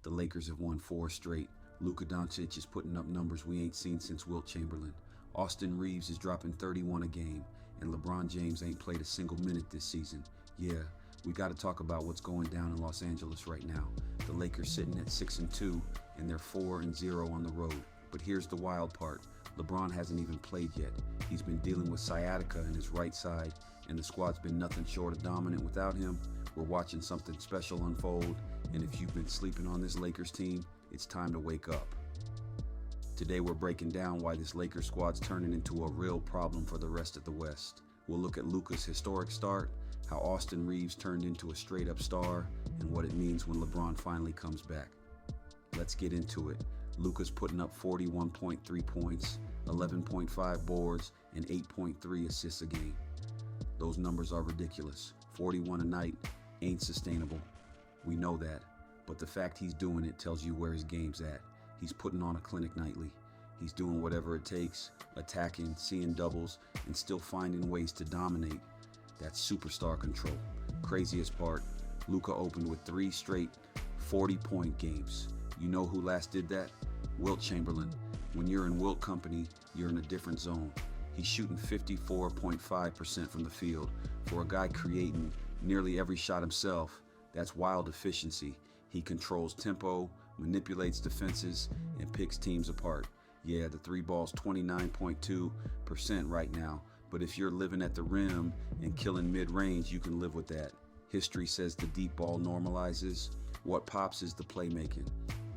The Lakers have won 4 straight. Luka Doncic is putting up numbers we ain't seen since Wilt Chamberlain. Austin Reeves is dropping 31 a game, and LeBron James ain't played a single minute this season. Yeah, we got to talk about what's going down in Los Angeles right now. The Lakers sitting at 6-2, and they're 4-0 on the road. But here's the wild part. LeBron hasn't even played yet. He's been dealing with sciatica in his right side, and the squad's been nothing short of dominant without him. We're watching something special unfold, and if you've been sleeping on this Lakers team, it's time to wake up. Today we're breaking down why this Lakers squad's turning into a real problem for the rest of the West. We'll look at Luka's historic start, how Austin Reeves turned into a straight-up star, and what it means when LeBron finally comes back. Let's get into it. Luka's putting up 41.3 points, 11.5 boards, and 8.3 assists a game. Those numbers are ridiculous. 41 a night ain't sustainable. We know that, but the fact he's doing it tells you where his game's at. He's putting on a clinic nightly. He's doing whatever it takes, attacking, seeing doubles, and still finding ways to dominate. That's superstar control. Craziest part, Luka opened with 3 straight 40-point games. You know who last did that? Wilt Chamberlain. When you're in Wilt company, you're in a different zone. He's shooting 54.5% from the field. For a guy creating nearly every shot himself, that's wild efficiency. He controls tempo, manipulates defenses, and picks teams apart. Yeah, the 3 ball's 29.2% right now, but if you're living at the rim and killing mid-range, you can live with that. History says the deep ball normalizes. What pops is the playmaking.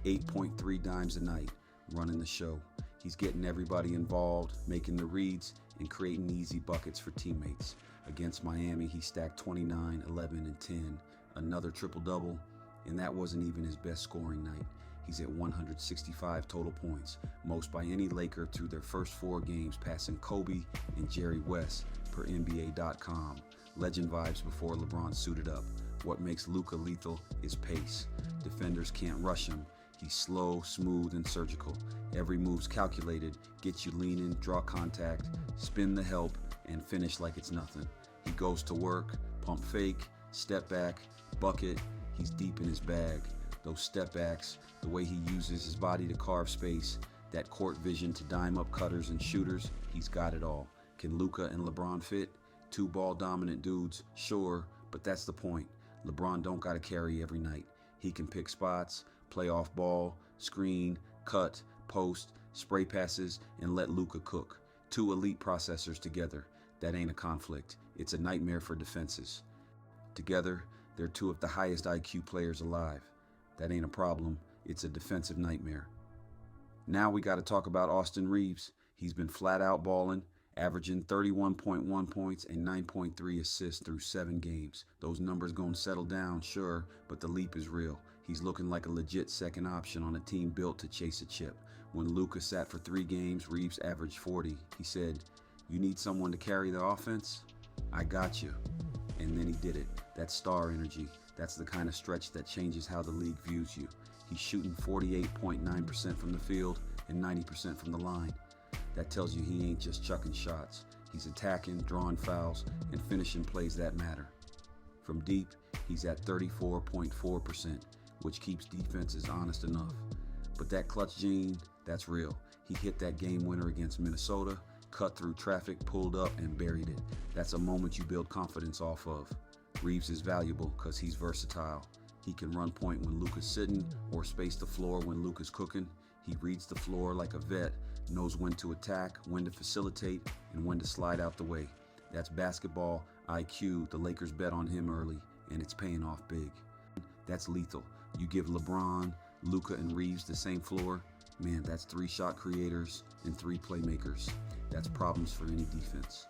8.3 dimes a night, running the show. He's getting everybody involved, making the reads, and creating easy buckets for teammates. Against Miami, he stacked 29, 11, and 10. Another triple-double, and that wasn't even his best scoring night. He's at 165 total points, most by any Laker through their first 4 games, passing Kobe and Jerry West per NBA.com. Legend vibes before LeBron suited up. What makes Luka lethal is pace. Defenders can't rush him. He's slow, smooth, and surgical. Every move's calculated, gets you leaning, draw contact, spin the help, and finish like it's nothing. He goes to work, pump fake, step back, bucket. He's deep in his bag. Those step backs, the way he uses his body to carve space, that court vision to dime up cutters and shooters, he's got it all. Can Luka and LeBron fit? 2 ball dominant dudes, sure, but that's the point. LeBron don't gotta carry every night. He can pick spots, play off ball, screen, cut, post, spray passes, and let Luka cook. 2 elite processors together. That ain't a conflict. It's a nightmare for defenses. Together, they're 2 of the highest IQ players alive. That ain't a problem. It's a defensive nightmare. Now we got to talk about Austin Reeves. He's been flat out balling, averaging 31.1 points and 9.3 assists through 7 games. Those numbers gonna settle down, sure, but the leap is real. He's looking like a legit second option on a team built to chase a chip. When Luka sat for 3 games, Reeves averaged 40. He said, "You need someone to carry the offense? I got you." And then he did it. That's star energy. That's the kind of stretch that changes how the league views you. He's shooting 48.9% from the field and 90% from the line. That tells you he ain't just chucking shots. He's attacking, drawing fouls, and finishing plays that matter. From deep, he's at 34.4%, which keeps defenses honest enough. But that clutch gene, that's real. He hit that game winner against Minnesota, cut through traffic, pulled up, and buried it. That's a moment you build confidence off of. Reeves is valuable because he's versatile. He can run point when Luka's sitting or space the floor when Luka's cooking. He reads the floor like a vet, knows when to attack, when to facilitate, and when to slide out the way. That's basketball IQ. The Lakers bet on him early, and it's paying off big. That's lethal. You give LeBron, Luka, and Reeves the same floor, man, that's 3 shot creators and 3 playmakers. That's problems for any defense.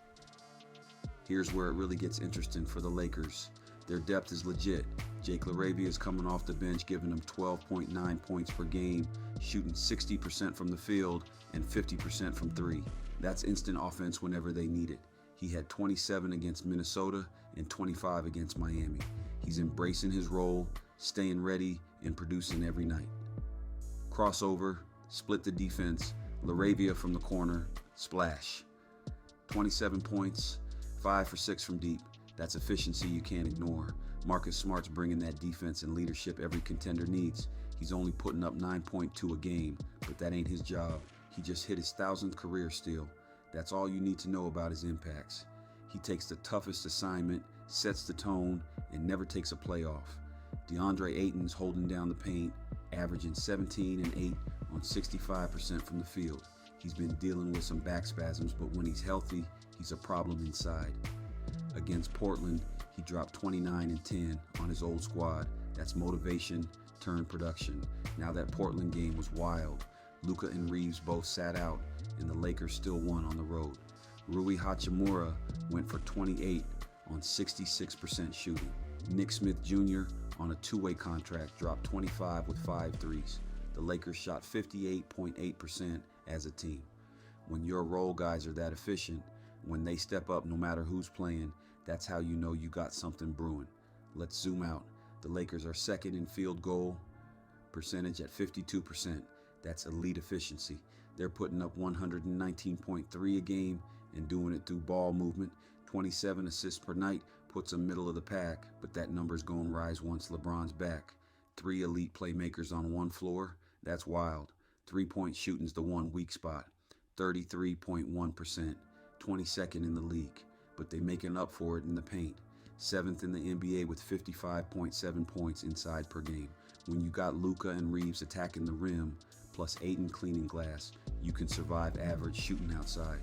Here's where it really gets interesting for the Lakers. Their depth is legit. Jake LaRavia is coming off the bench, giving them 12.9 points per game, shooting 60% from the field and 50% from 3. That's instant offense whenever they need it. He had 27 against Minnesota and 25 against Miami. He's embracing his role, staying ready, and producing every night. Crossover, split the defense, LaRavia from the corner, splash. 27 points, 5 for 6 from deep. That's efficiency you can't ignore. Marcus Smart's bringing that defense and leadership every contender needs. He's only putting up 9.2 a game, but that ain't his job. He just hit his 1,000th career steal. That's all you need to know about his impacts. He takes the toughest assignment, sets the tone, and never takes a play off. DeAndre Ayton's holding down the paint, averaging 17 and 8 on 65% from the field. He's been dealing with some back spasms, but when he's healthy, he's a problem inside. Against Portland, he dropped 29 and 10 on his old squad. That's motivation turned production. Now that Portland game was wild. Luka and Reeves both sat out, and the Lakers still won on the road. Rui Hachimura went for 28 on 66% shooting. Nick Smith Jr. on a two-way contract dropped 25 with 5 threes. The Lakers shot 58.8% as a team. When your role guys are that efficient, when they step up no matter who's playing, that's how you know you got something brewing. Let's zoom out. The Lakers are second in field goal percentage at 52%. That's elite efficiency. They're putting up 119.3 a game and doing it through ball movement. 27 assists per night puts them middle of the pack, but that number's going to rise once LeBron's back. 3 elite playmakers on one floor. That's wild. 3-point shooting's the one weak spot. 33.1%. 22nd in the league, but they're making up for it in the paint. 7th in the NBA with 55.7 points inside per game. When you got Luka and Reeves attacking the rim, plus Ayton cleaning glass, you can survive average shooting outside.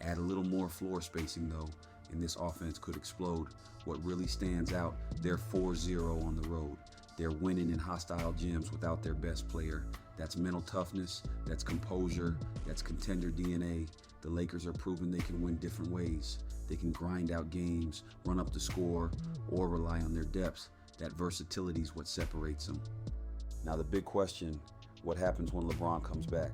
Add a little more floor spacing though, and this offense could explode. What really stands out, they're 4-0 on the road. They're winning in hostile gyms without their best player. That's mental toughness, that's composure, that's contender DNA. The Lakers are proving they can win different ways. They can grind out games, run up the score, or rely on their depth. That versatility is what separates them. Now the big question, what happens when LeBron comes back?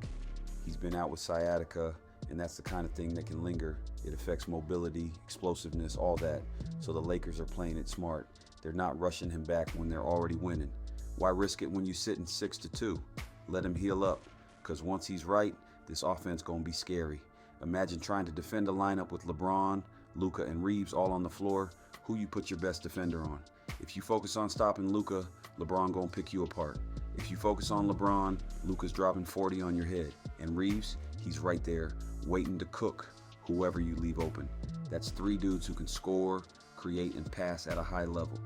He's been out with sciatica, and that's the kind of thing that can linger. It affects mobility, explosiveness, all that. So the Lakers are playing it smart. They're not rushing him back when they're already winning. Why risk it when you're sitting 6-2? Let him heal up, because once he's right, this offense gonna be scary. Imagine trying to defend a lineup with LeBron, Luka, and Reeves all on the floor. Who you put your best defender on? If you focus on stopping Luka, LeBron gonna pick you apart. If you focus on LeBron, Luka's dropping 40 on your head. And Reeves, he's right there, waiting to cook whoever you leave open. That's 3 dudes who can score, create, and pass at a high level.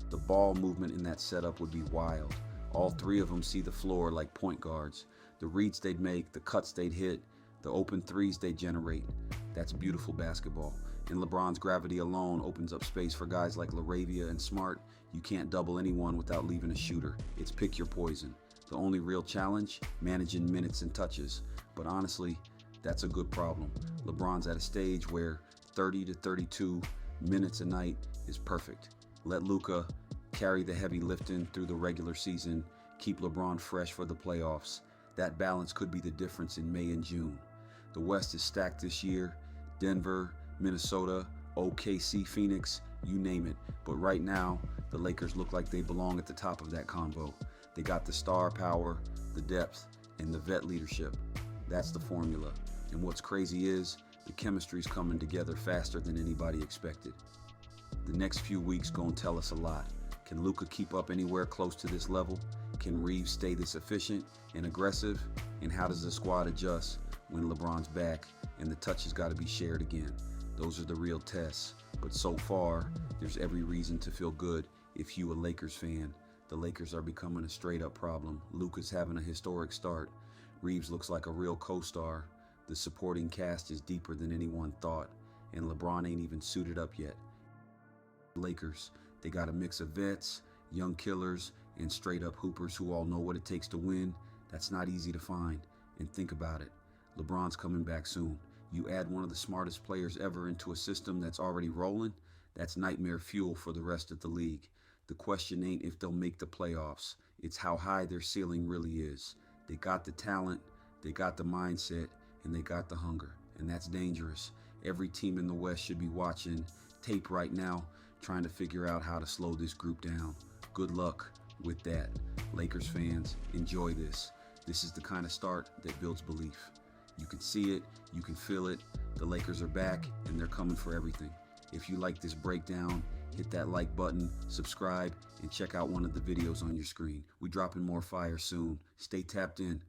The ball movement in that setup would be wild. All 3 of them see the floor like point guards. The reads they'd make, the cuts they'd hit, the open threes they generate. That's beautiful basketball. And LeBron's gravity alone opens up space for guys like LaRavia and Smart. You can't double anyone without leaving a shooter. It's pick your poison. The only real challenge, managing minutes and touches. But honestly, that's a good problem. LeBron's at a stage where 30 to 32 minutes a night is perfect. Let Luka carry the heavy lifting through the regular season. Keep LeBron fresh for the playoffs. That balance could be the difference in May and June. The West is stacked this year. Denver, Minnesota, OKC, Phoenix, you name it. But right now, the Lakers look like they belong at the top of that combo. They got the star power, the depth, and the vet leadership. That's the formula. And what's crazy is, the chemistry's coming together faster than anybody expected. The next few weeks gonna tell us a lot. Can Luka keep up anywhere close to this level? Can Reeves stay this efficient and aggressive? And how does the squad adjust when LeBron's back and the touch has got to be shared again? Those are the real tests. But so far, there's every reason to feel good if you a Lakers fan. The Lakers are becoming a straight-up problem. Luka's having a historic start. Reeves looks like a real co-star. The supporting cast is deeper than anyone thought. And LeBron ain't even suited up yet. Lakers, they got a mix of vets, young killers, and straight-up hoopers who all know what it takes to win. That's not easy to find. And think about it. LeBron's coming back soon. You add one of the smartest players ever into a system that's already rolling, that's nightmare fuel for the rest of the league. The question ain't if they'll make the playoffs. It's how high their ceiling really is. They got the talent, they got the mindset, and they got the hunger. And that's dangerous. Every team in the West should be watching tape right now, trying to figure out how to slow this group down. Good luck with that. Lakers fans, enjoy this. This is the kind of start that builds belief. You can see it, you can feel it. The Lakers are back, and they're coming for everything. If you like this breakdown Hit that like button, subscribe, and check out one of the videos on your screen. We dropping more fire soon. Stay tapped in.